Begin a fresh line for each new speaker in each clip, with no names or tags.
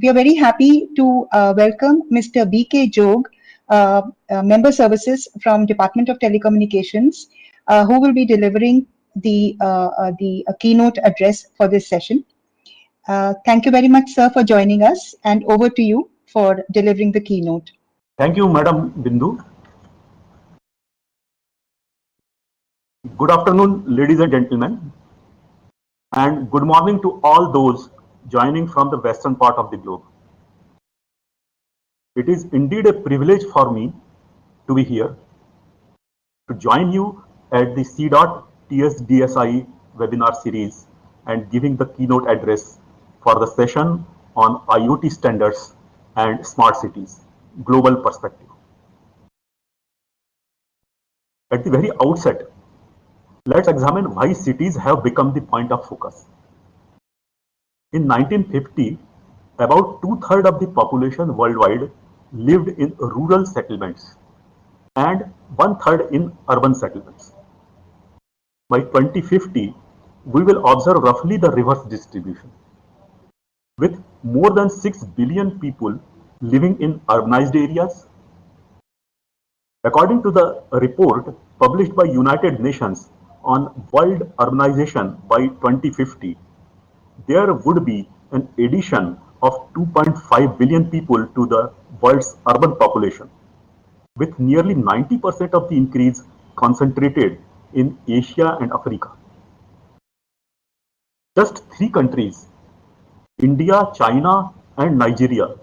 We are very happy to welcome Mr. B.K. Jog, Member Services from Department of Telecommunications, who will be delivering the keynote address for this session. Thank you very much, sir, for joining us, and over to you for delivering the keynote.
Thank you, Madam Bindu. Good afternoon, ladies and gentlemen, and good morning to all those joining from the western part of the globe. It is indeed a privilege for me to be here to join you at the C.TSDSI webinar series and giving the keynote address for the session on IoT standards and smart cities, global perspective. At the very outset, let's examine why cities have become the point of focus. In 1950, about two-thirds of the population worldwide lived in rural settlements and one-third in urban settlements. By 2050, we will observe roughly the reverse distribution, with more than 6 billion people living in urbanized areas. According to the report published by United Nations on World Urbanization by 2050, there would be an addition of 2.5 billion people to the world's urban population, with nearly 90% of the increase concentrated in Asia and Africa. Just three countries, India, China, and Nigeria,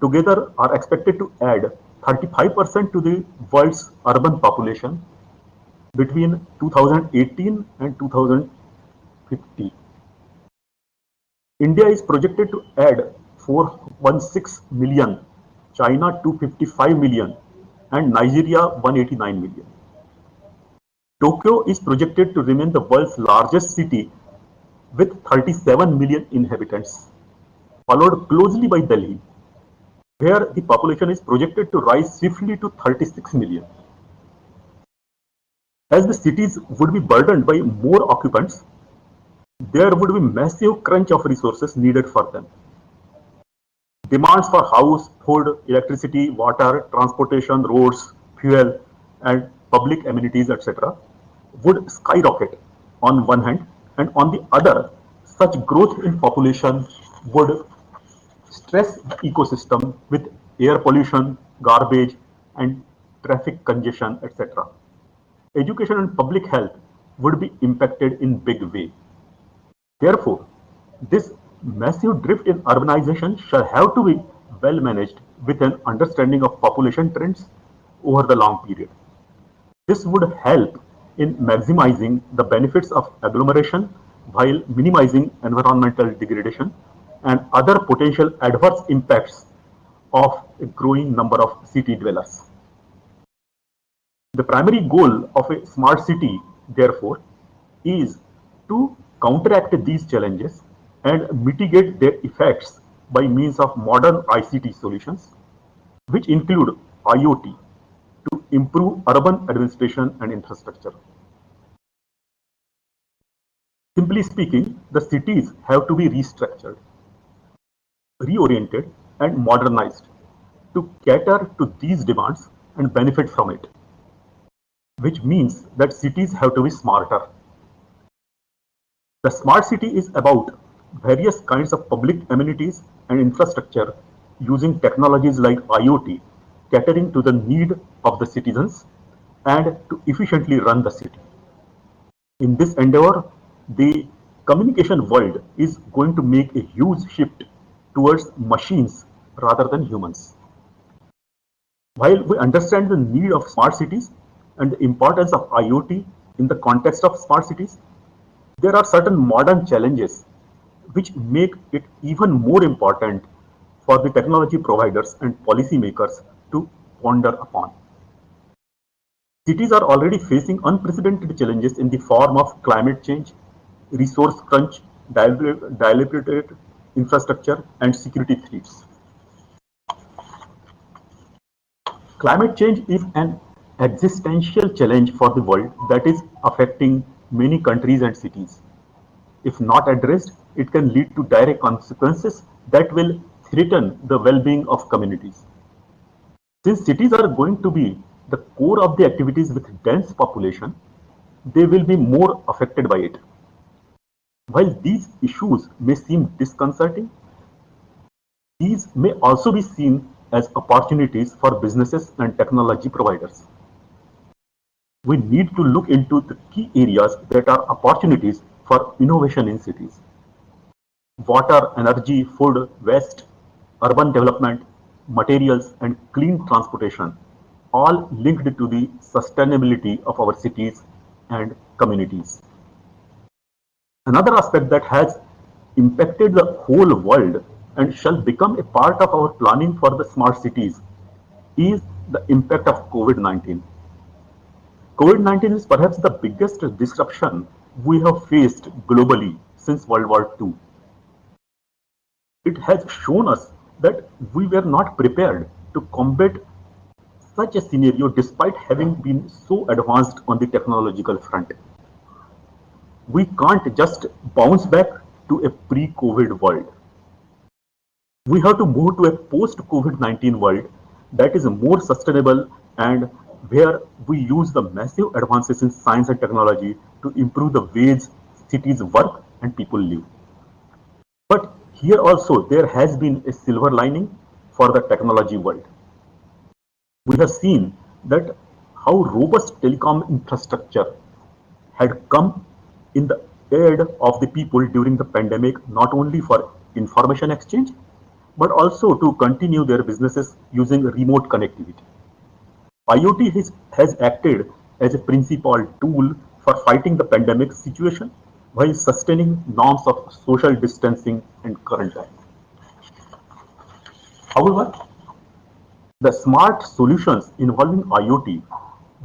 together are expected to add 35% to the world's urban population between 2018 and 2050. India is projected to add 416 million, China 255 million, and Nigeria 189 million. Tokyo is projected to remain the world's largest city with 37 million inhabitants, followed closely by Delhi, where the population is projected to rise swiftly to 36 million. As the cities would be burdened by more occupants, there would be massive crunch of resources needed for them. Demands for house, food, electricity, water, transportation, roads, fuel, and public amenities, etc., would skyrocket on one hand, and on the other, such growth in population would stress the ecosystem with air pollution, garbage, and traffic congestion, etc. Education and public health would be impacted in big way. Therefore, this massive drift in urbanization shall have to be well managed with an understanding of population trends over the long period. This would help in maximizing the benefits of agglomeration while minimizing environmental degradation and other potential adverse impacts of a growing number of city dwellers. The primary goal of a smart city, therefore, is to counteract these challenges and mitigate their effects by means of modern ICT solutions, which include IoT, to improve urban administration and infrastructure. Simply speaking, the cities have to be restructured, reoriented, and modernized to cater to these demands and benefit from it, which means that cities have to be smarter. The smart city is about various kinds of public amenities and infrastructure using technologies like IoT, catering to the need of the citizens and to efficiently run the city. In this endeavor, the communication world is going to make a huge shift towards machines rather than humans. While we understand the need of smart cities and the importance of IoT in the context of smart cities, there are certain modern challenges which make it even more important for the technology providers and policymakers to ponder upon. Cities are already facing unprecedented challenges in the form of climate change, resource crunch, dilapidated infrastructure, and security threats. Climate change is an existential challenge for the world that is affecting many countries and cities. If not addressed, it can lead to direct consequences that will threaten the well-being of communities. Since cities are going to be the core of the activities with dense population, they will be more affected by it. While these issues may seem disconcerting, these may also be seen as opportunities for businesses and technology providers. We need to look into the key areas that are opportunities for innovation in cities. Water, energy, food, waste, urban development, materials, and clean transportation, all linked to the sustainability of our cities and communities. Another aspect that has impacted the whole world and shall become a part of our planning for the smart cities is the impact of COVID-19. COVID-19 is perhaps the biggest disruption we have faced globally since World War II. It has shown us that we were not prepared to combat such a scenario despite having been so advanced on the technological front. We can't just bounce back to a pre-COVID world. We have to move to a post-COVID-19 world that is more sustainable and where we use the massive advances in science and technology to improve the ways cities work and people live. But here also there has been a silver lining for the technology world. We have seen that how robust telecom infrastructure had come in the aid of the people during the pandemic, not only for information exchange, but also to continue their businesses using remote connectivity. IoT has acted as a principal tool for fighting the pandemic situation while sustaining norms of social distancing and quarantine. However, the smart solutions involving IoT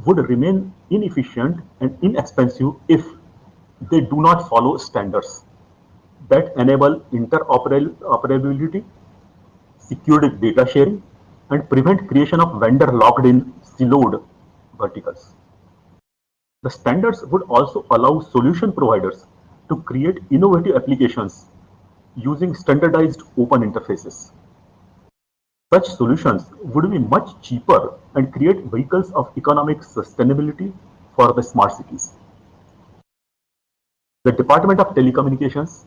would remain inefficient and inexpensive if they do not follow standards that enable interoperability, secured data sharing, and prevent creation of vendor locked in siloed verticals. The standards would also allow solution providers to create innovative applications using standardized open interfaces. Such solutions would be much cheaper and create vehicles of economic sustainability for the smart cities. The Department of Telecommunications,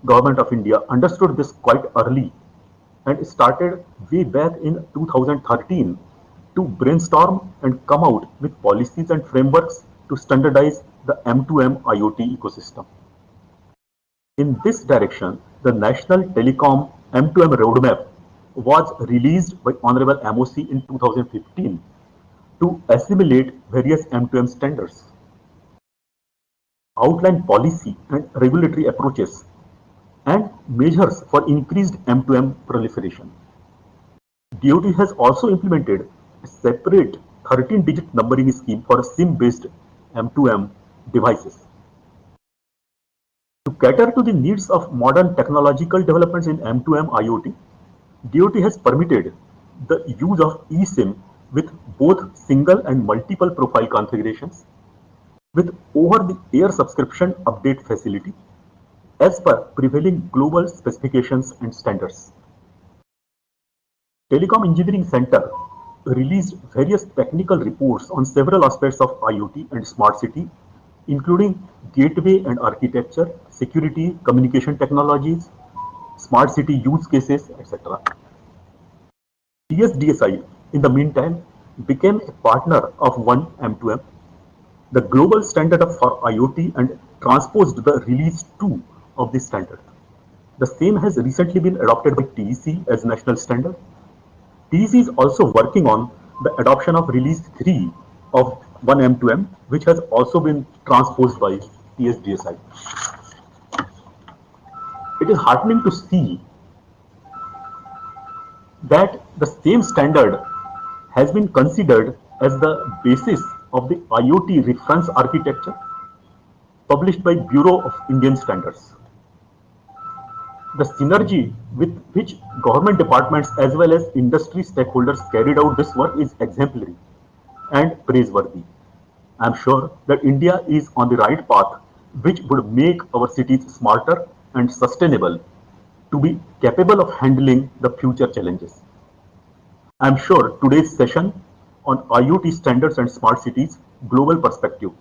Government of India understood this quite early and started way back in 2013 to brainstorm and come out with policies and frameworks to standardize the M2M IoT ecosystem. In this direction, the National Telecom M2M Roadmap was released by Honorable MOC in 2015 to assimilate various M2M standards, outline policy and regulatory approaches, and measures for increased M2M proliferation. DoT has also implemented a separate 13-digit numbering scheme for SIM-based M2M devices. To cater to the needs of modern technological developments in M2M IoT, DoT has permitted the use of eSIM with both single and multiple profile configurations with over-the-air subscription update facility as per prevailing global specifications and standards. Telecom Engineering Center released various technical reports on several aspects of IoT and smart city, including gateway and architecture, security, communication technologies, smart city use cases, etc. TSDSI, in the meantime, became a partner of One M2M, the global standard for IoT, and transposed the release 2 of this standard. The same has recently been adopted by TEC as national standard. TEC is also working on the adoption of release 3 of One M2M, which has also been transposed by TSDSI. It is heartening to see that the same standard has been considered as the basis of the IoT reference architecture published by Bureau of Indian Standards. The synergy with which government departments as well as industry stakeholders carried out this work is exemplary and praiseworthy. I am sure that India is on the right path, which would make our cities smarter and sustainable to be capable of handling the future challenges. I'm sure today's session on IoT standards and smart cities global perspective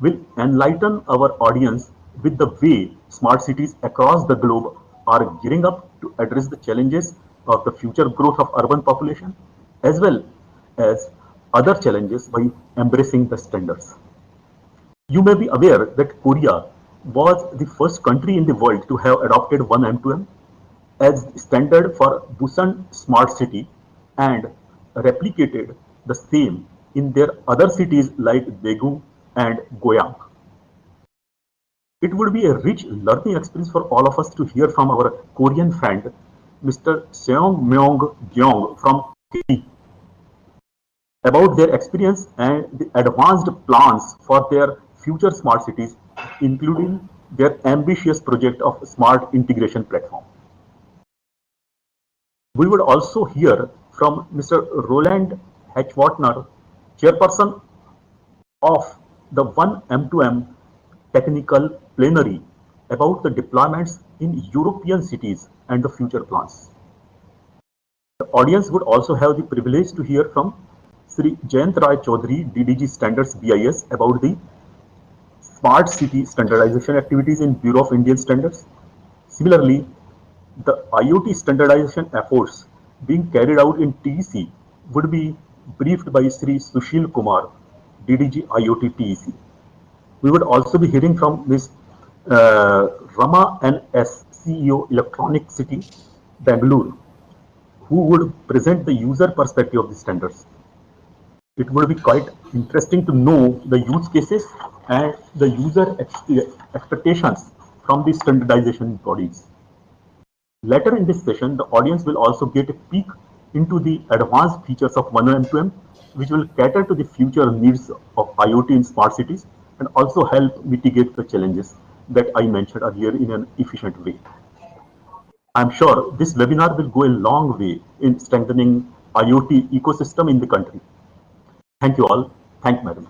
will enlighten our audience with the way smart cities across the globe are gearing up to address the challenges of the future growth of urban population as well as other challenges by embracing the standards. You may be aware that Korea was the first country in the world to have adopted 1M2M as standard for Busan Smart City and replicated the same in their other cities like Daegu and Goyang. It would be a rich learning experience for all of us to hear from our Korean friend, Mr. Seong Myung Gyeong from KT, about their experience and the advanced plans for their future smart cities, including their ambitious project of smart integration platform. We would also hear from Mr. Roland Hatchwartner, chairperson of the 1M2M technical plenary, about the deployments in European cities and the future plans. The audience would also have the privilege to hear from Sri Jayant Rai Chaudhary, DDG Standards BIS, about the smart city standardization activities in Bureau of Indian Standards. Similarly, the IoT standardization efforts being carried out in TEC would be briefed by Sri Sushil Kumar, DDG IoT TEC. We would also be hearing from Ms. Rama N.S., CEO Electronic City, Bangalore, who would present the user perspective of the standards. It would be quite interesting to know the use cases and the user expectations from the standardization bodies. Later in this session, the audience will also get a peek into the advanced features of 1M2M, which will cater to the future needs of IoT in smart cities and also help mitigate the challenges that I mentioned earlier in an efficient way. I'm sure this webinar will go a long way in strengthening IoT ecosystem in the country. Thank you all. Thank you, madam.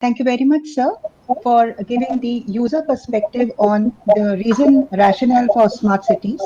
Thank you very much, sir, for giving the user perspective on the reason rationale for smart cities.